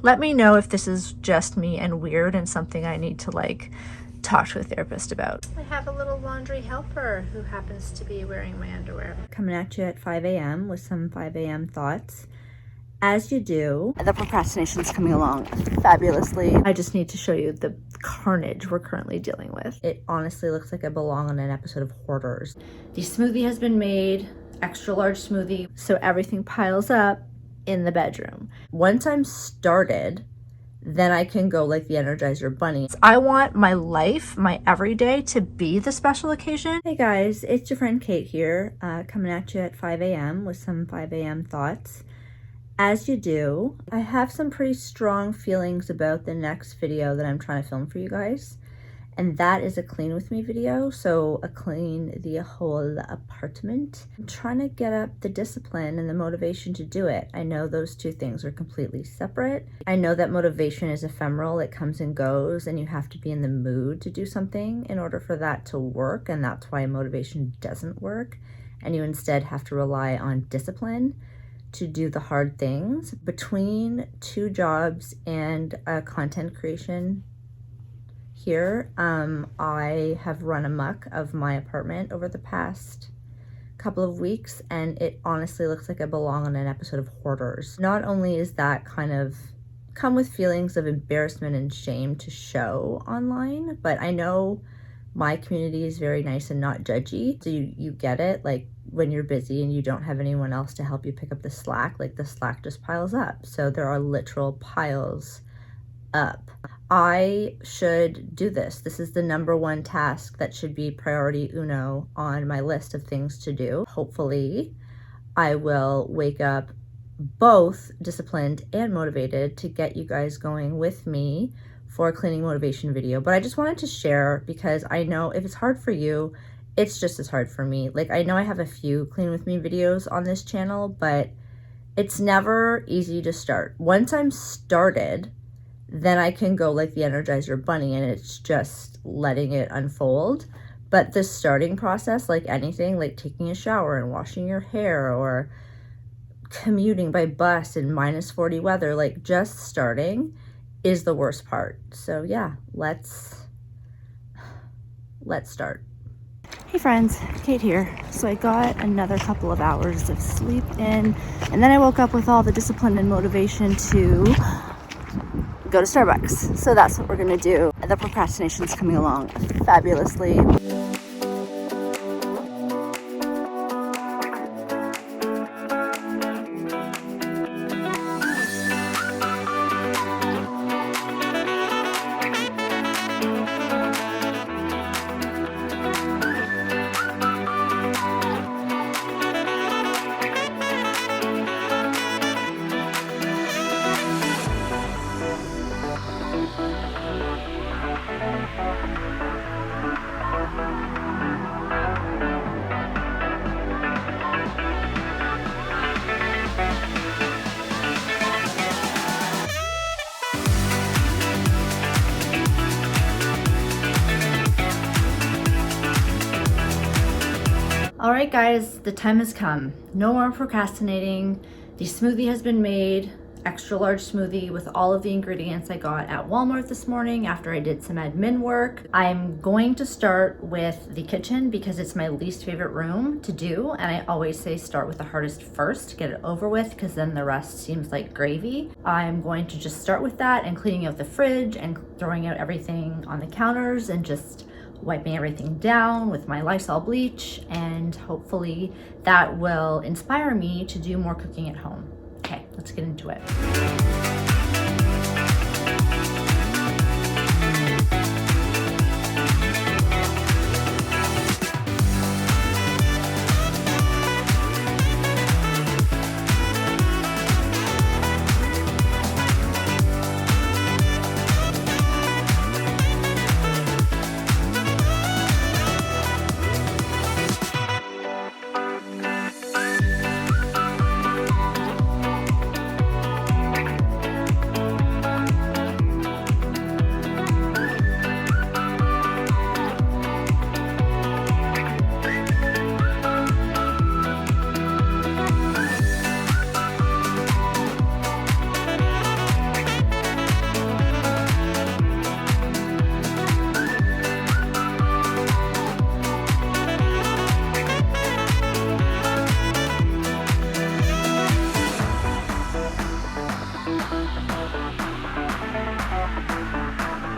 Let me know if this is just me and weird and something I need to like talk to a therapist about. I have a little laundry helper who happens to be wearing my underwear. Coming at you at 5 a.m. with some 5 a.m. thoughts. As you do, the procrastination's coming along fabulously. I just need to show you the carnage we're currently dealing with. It honestly looks like I belong on an episode of Hoarders. The smoothie has been made, extra large smoothie, so everything piles up in the bedroom. Once I'm started, then I can go like the Energizer Bunny. I want my life, my everyday, to be the special occasion. Hey guys, it's your friend Kate here, coming at you at 5 a.m. with some 5 a.m. thoughts. As you do, I have some pretty strong feelings about the next video that I'm trying to film for you guys. And that is a clean with me video, so a clean the whole apartment. I'm trying to get up the discipline and the motivation to do it. I know those two things are completely separate. I know that motivation is ephemeral, it comes and goes, and you have to be in the mood to do something in order for that to work, and that's why motivation doesn't work. And you instead have to rely on discipline to do the hard things. Between 2 jobs and content creation here, I have run amok of my apartment over the past couple of weeks, and it honestly looks like I belong on an episode of Hoarders. Not only is that kind of come with feelings of embarrassment and shame to show online, but I know my community is very nice and not judgy, so you get it. Like when you're busy and you don't have anyone else to help you pick up the slack, like the slack just piles up. So there are literal piles up. I should do this. This is the #1 task that should be priority uno on my list of things to do. Hopefully, I will wake up both disciplined and motivated to get you guys going with me for a cleaning motivation video. But I just wanted to share because I know if it's hard for you, it's just as hard for me. Like, I know I have a few clean with me videos on this channel, but it's never easy to start. Once I'm started, then I can go like the Energizer Bunny and it's just letting it unfold. But the starting process, like anything, like taking a shower and washing your hair or commuting by bus in -40 weather, like just starting is the worst part. So yeah, let's start. Hey friends, Kate here. So I got another couple of hours of sleep in, and then I woke up with all the discipline and motivation to go to Starbucks. So that's what we're gonna do. The procrastination's coming along fabulously. All right, guys, the time has come. No more procrastinating. The smoothie has been made, extra large smoothie with all of the ingredients I got at Walmart this morning after I did some admin work. I'm going to start with the kitchen because it's my least favorite room to do. And I always say start with the hardest first, get it over with, because then the rest seems like gravy. I'm going to just start with that and cleaning out the fridge and throwing out everything on the counters and just wiping everything down with my Lysol bleach, and hopefully that will inspire me to do more cooking at home. Okay, let's get into it.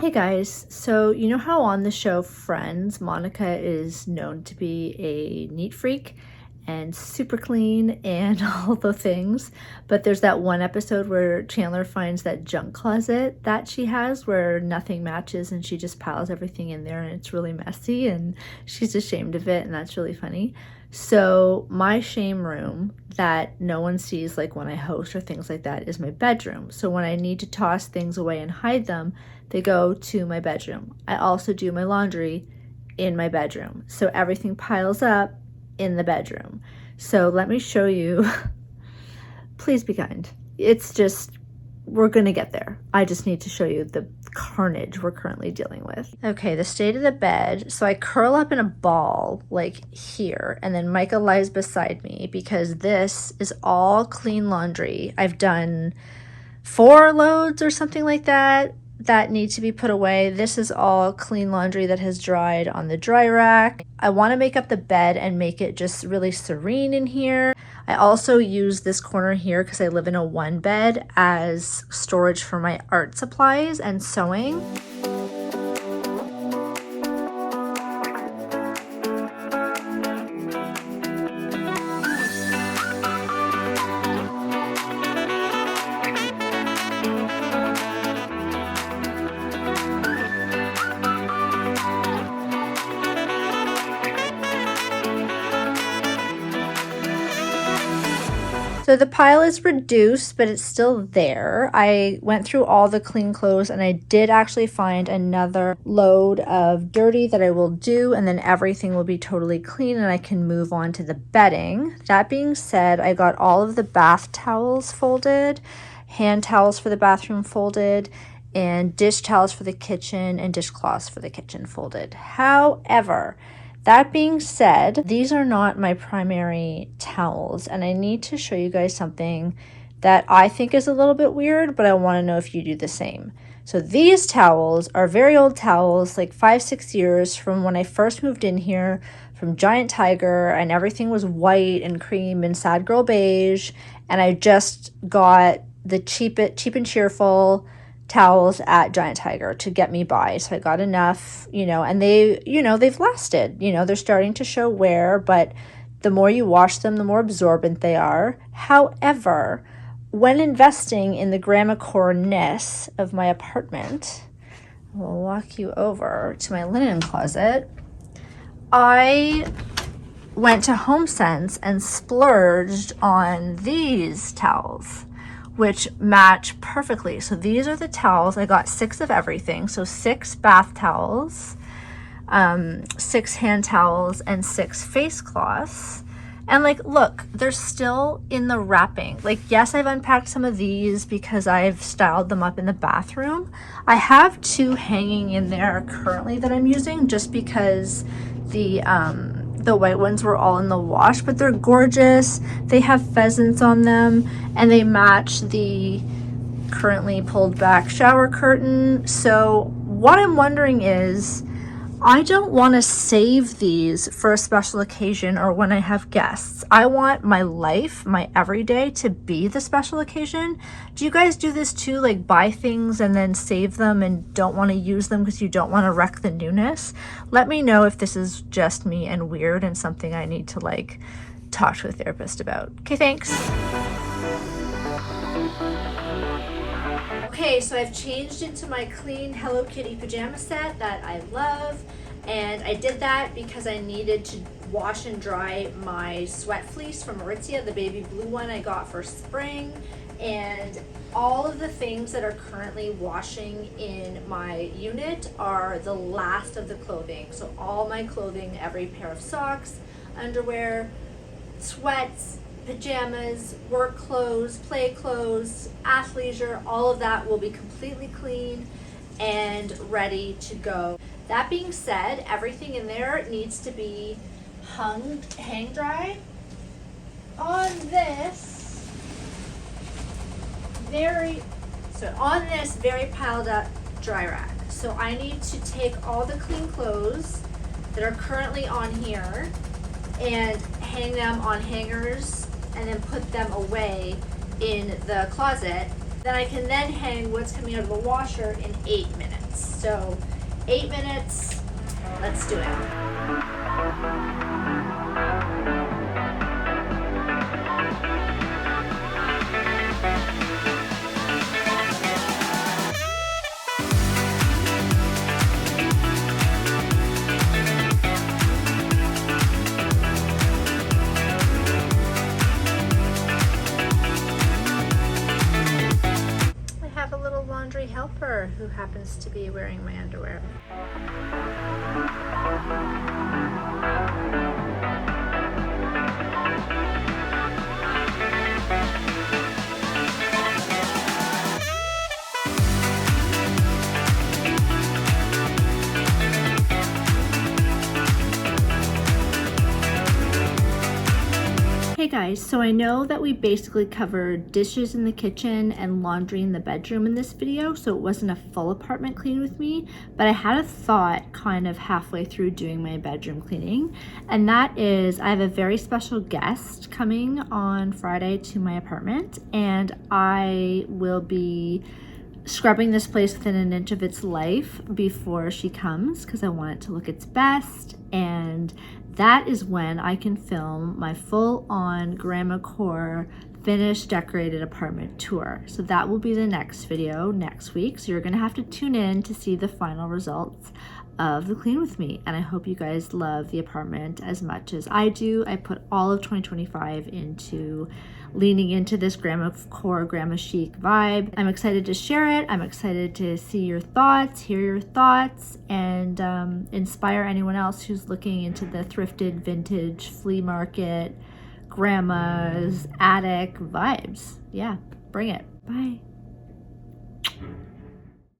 Hey guys, so you know how on the show Friends, Monica is known to be a neat freak and super clean and all the things, but there's that one episode where Chandler finds that junk closet that she has where nothing matches and she just piles everything in there and it's really messy and she's ashamed of it, and that's really funny. So my shame room that no one sees, like when I host or things like that, is my bedroom. So when I need to toss things away and hide them, they go to my bedroom. I also do my laundry in my bedroom. So everything piles up in the bedroom. So let me show you. Please be kind. It's just, we're gonna get there. I just need to show you the carnage we're currently dealing with. Okay, the state of the bed. So I curl up in a ball like here, and then Micah lies beside me because this is all clean laundry. I've done 4 loads or something like that need to be put away. This is all clean laundry that has dried on the dry rack. I want to make up the bed and make it just really serene in here. I also use this corner here because I live in a 1 bed as storage for my art supplies and sewing. So the pile is reduced, but it's still there. I went through all the clean clothes and I did actually find another load of dirty that I will do, and then everything will be totally clean and I can move on to the bedding. That being said, I got all of the bath towels folded, hand towels for the bathroom folded, and dish towels for the kitchen and dishcloths for the kitchen folded. However, that being said, these are not my primary towels, and I need to show you guys something that I think is a little bit weird, but I want to know if you do the same. So these towels are very old towels, like 5-6 years from when I first moved in here, from Giant Tiger, and everything was white and cream and sad girl beige, and I just got the cheap and cheerful towels at Giant Tiger to get me by. So I got enough, and they've lasted, they're starting to show wear, but the more you wash them, the more absorbent they are. However, when investing in the grammar-core-ness of my apartment, I'll walk you over to my linen closet. I went to HomeSense and splurged on these towels, which match perfectly. So these are the towels. I got 6 of everything. So 6 bath towels, 6 hand towels, and 6 face cloths. And like, look, they're still in the wrapping. Like, yes, I've unpacked some of these because I've styled them up in the bathroom. I have 2 hanging in there currently that I'm using just because the white ones were all in the wash, but they're gorgeous. They have pheasants on them and they match the currently pulled back shower curtain. So what I'm wondering is, I don't want to save these for a special occasion or when I have guests. I want my life, my everyday, to be the special occasion. Do you guys do this too? Like, buy things and then save them and don't want to use them because you don't want to wreck the newness? Let me know if this is just me and weird and something I need to like talk to a therapist about. Okay, thanks. Okay, so I've changed into my clean Hello Kitty pajama set that I love, and I did that because I needed to wash and dry my sweat fleece from Aritzia, the baby blue one I got for spring, and all of the things that are currently washing in my unit are the last of the clothing. So all my clothing, every pair of socks, underwear, sweats, pajamas, work clothes, play clothes, athleisure, all of that will be completely clean and ready to go. That being said, everything in there needs to be hang dry on this very piled up dry rack. So I need to take all the clean clothes that are currently on here and hang them on hangers and then put them away in the closet. Then I can then hang what's coming out of the washer in 8 minutes. So 8 minutes, let's do it. Laundry helper who happens to be wearing my underwear. Hey guys, so I know that we basically covered dishes in the kitchen and laundry in the bedroom in this video, so it wasn't a full apartment clean with me, but I had a thought kind of halfway through doing my bedroom cleaning, and that is I have a very special guest coming on Friday to my apartment, and I will be scrubbing this place within an inch of its life before she comes because I want it to look its best, and that is when I can film my full-on Grandma Core finished decorated apartment tour. So that will be the next video next week. So you're gonna have to tune in to see the final results of the clean with me. And I hope you guys love the apartment as much as I do. I put all of 2025 into leaning into this Grandma Core, Grandma Chic vibe. I'm excited to share it. I'm excited to see your thoughts, hear your thoughts, and inspire anyone else who's looking into the thrifted, vintage, flea market, grandma's attic vibes. Yeah, bring it. Bye.